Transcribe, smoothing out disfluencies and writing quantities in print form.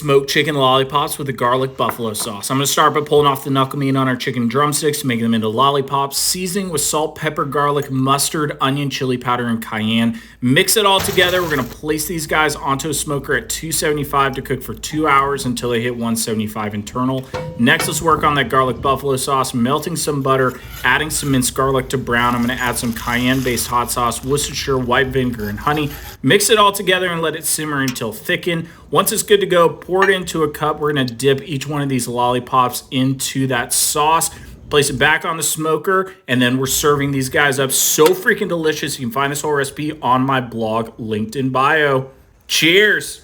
smoked chicken lollipops with a garlic buffalo sauce. I'm going to start by pulling off the knuckle meat on our chicken drumsticks, making them into lollipops, seasoning with salt, pepper, garlic, mustard, onion, chili powder, and cayenne. Mix it all together. We're going to place these guys onto a smoker at 275 to cook for 2 hours until they hit 175 internal. Next, let's work on that garlic buffalo sauce, melting some butter, adding some minced garlic to brown. I'm going to add some cayenne-based hot sauce, Worcestershire, white vinegar, and honey. Mix it all together and let it simmer until thickened. Once it's good to go, pour it into a cup. We're going to dip each one of these lollipops into that sauce, place it back on the smoker, and then we're serving these guys up. So freaking delicious. You can find this whole recipe on my blog, linked in bio. Cheers.